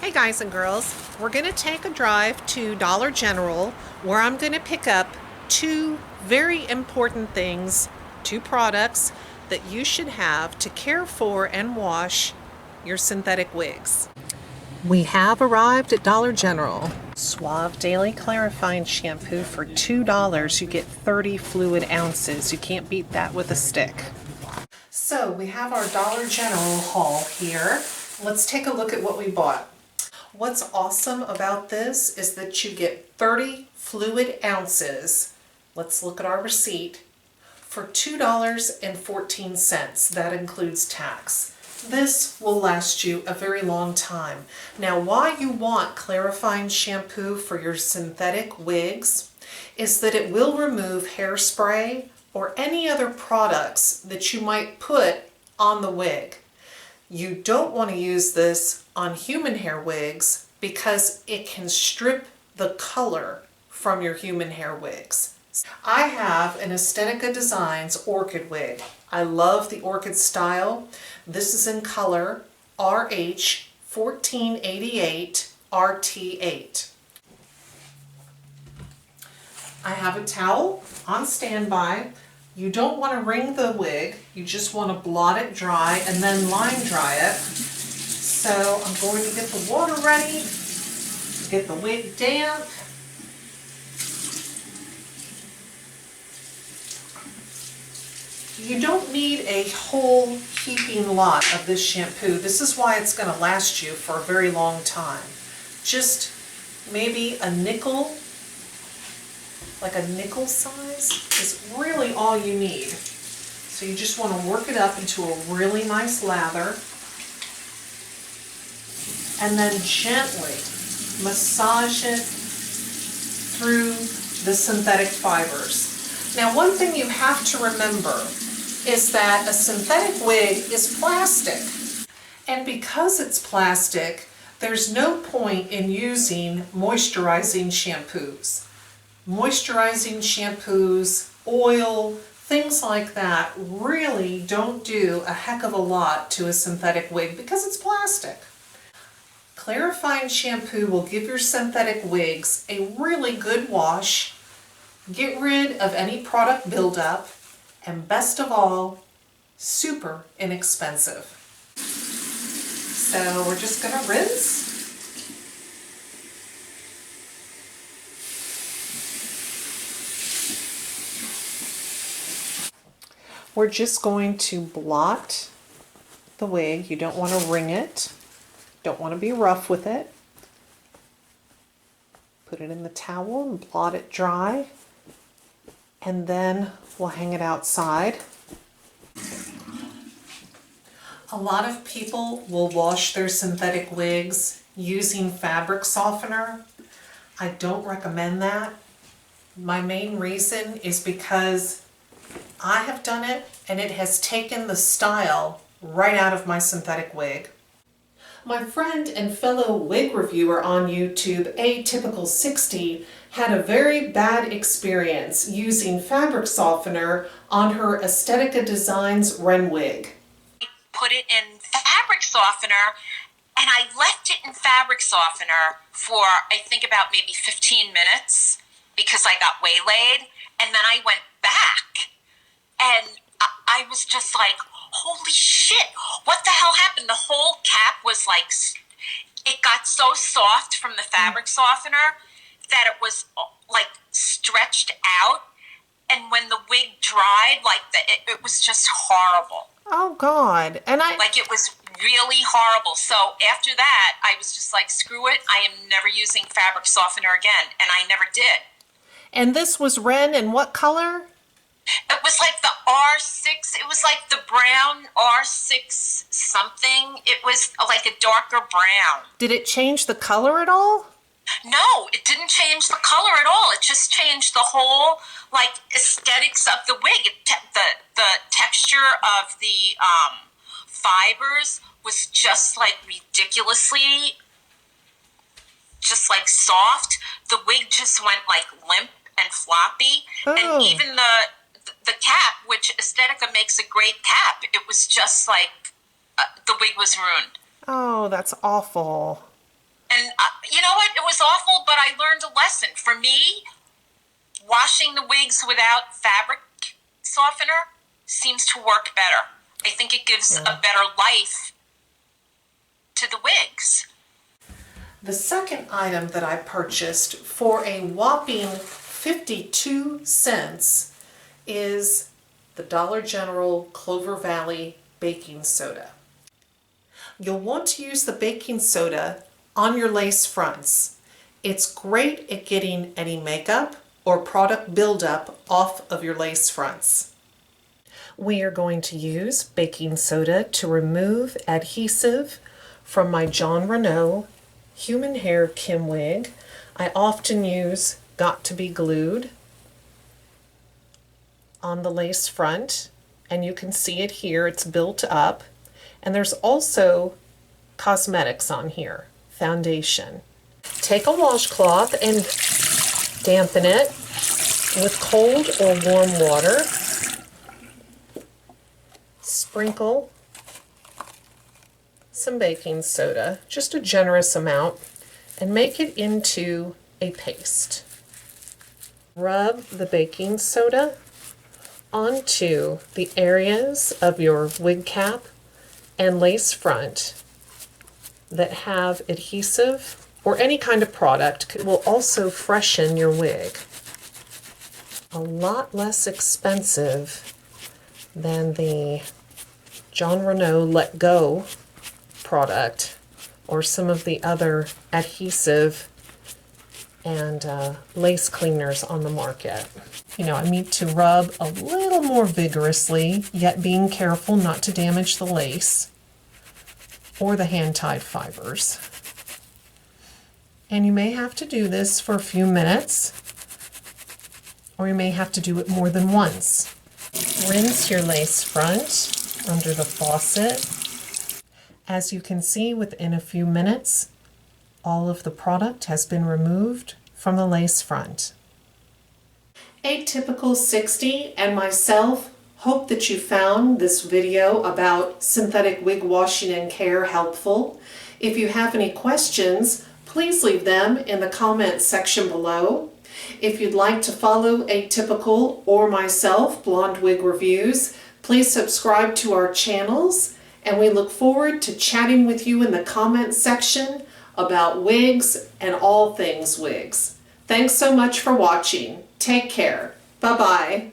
Hey guys and girls, we're going to take a drive to Dollar General where I'm going to pick up two very important things, two products that you should have to care for and wash your synthetic wigs. We have arrived at Dollar General. Suave Daily Clarifying Shampoo for $2. You get 30 fluid ounces. You can't beat that with a stick. So we have our Dollar General haul here. Let's take a look at what we bought. What's awesome about this is that you get 30 fluid ounces. Let's look at our receipt for $2.14. That includes tax. This will last you a very long time. Now, why you want clarifying shampoo for your synthetic wigs is that it will remove hairspray or any other products that you might put on the wig. You don't want to use this on human hair wigs because it can strip the color from your human hair wigs. I have an Estetica Designs orchid wig. I love the orchid style. This is in color RH 1488 RT8. I have a towel on standby. You don't want to wring the wig, you just want to blot it dry and then line dry it. So I'm going to get the water ready, get the wig damp. You don't need a whole heaping lot of this shampoo. This is why it's going to last you for a very long time. Just maybe a nickel, like a nickel size, is really all you need. So you just want to work it up into a really nice lather and then gently massage it through the synthetic fibers. Now, one thing you have to remember is that a synthetic wig is plastic. And because it's plastic, there's no point in using moisturizing shampoos. Moisturizing shampoos, oil, things like that really don't do a heck of a lot to a synthetic wig because it's plastic. Clarifying shampoo will give your synthetic wigs a really good wash, get rid of any product buildup, and best of all, super inexpensive. So we're just going to rinse. We're just going to blot the wig. You don't want to wring it. Don't want to be rough with it. Put it in the towel and blot it dry. And then we'll hang it outside. A lot of people will wash their synthetic wigs using fabric softener. I don't recommend that. My main reason is because I have done it and it has taken the style right out of my synthetic wig. My friend and fellow wig reviewer on YouTube, Atypical60, had a very bad experience using fabric softener on her Estetica Designs Wren wig. I put it in fabric softener and I left it in fabric softener for I think about maybe 15 minutes because I got waylaid, and then I went back and I was just like, holy shit, what the hell happened? The whole cap was like, it got so soft from the fabric softener that it was like stretched out, and when the wig dried, like it was just horrible. Oh God. And like it was really horrible. So after that, I was just like, screw it, I am never using fabric softener again, and I never did. And this was Wren in what color? It was like the R6, it was like the brown R6 something. It was like a darker brown. Did it change the color at all? No, it didn't change the color at all. It just changed the whole like aesthetics of the wig. The texture of the fibers was just like ridiculously just like soft. The wig just went like limp and floppy. Oh. And even the cap, which Estetica makes a great cap, it was just like the wig was ruined. Oh, that's awful. I learned a lesson. For me, washing the wigs without fabric softener seems to work better. I think it gives a better life to the wigs. The second item that I purchased for a whopping 52 cents is the Dollar General Clover Valley baking soda. You'll want to use the baking soda on your lace fronts. It's great at getting any makeup or product buildup off of your lace fronts. We are going to use baking soda to remove adhesive from my Jon Renau human hair Kim wig. I often use Got to Be Glued on the lace front, and you can see it here, it's built up. And there's also cosmetics on here, foundation. Take a washcloth and dampen it with cold or warm water. Sprinkle some baking soda, just a generous amount, and make it into a paste. Rub the baking soda onto the areas of your wig cap and lace front that have adhesive or any kind of product. It will also freshen your wig. A lot less expensive than the Jon Renau Let Go product or some of the other adhesive and lace cleaners on the market. I need to rub a little more vigorously, yet being careful not to damage the lace or the hand-tied fibers. And you may have to do this for a few minutes, or you may have to do it more than once. Rinse your lace front under the faucet. As you can see, within a few minutes, all of the product has been removed from the lace front. Atypical60 and myself hope that you found this video about synthetic wig washing and care helpful. If you have any questions, please leave them in the comment section below. If you'd like to follow Atypical or myself, Blonde Wig Reviews, please subscribe to our channels, and we look forward to chatting with you in the comment section about wigs and all things wigs. Thanks so much for watching. Take care. Bye-bye.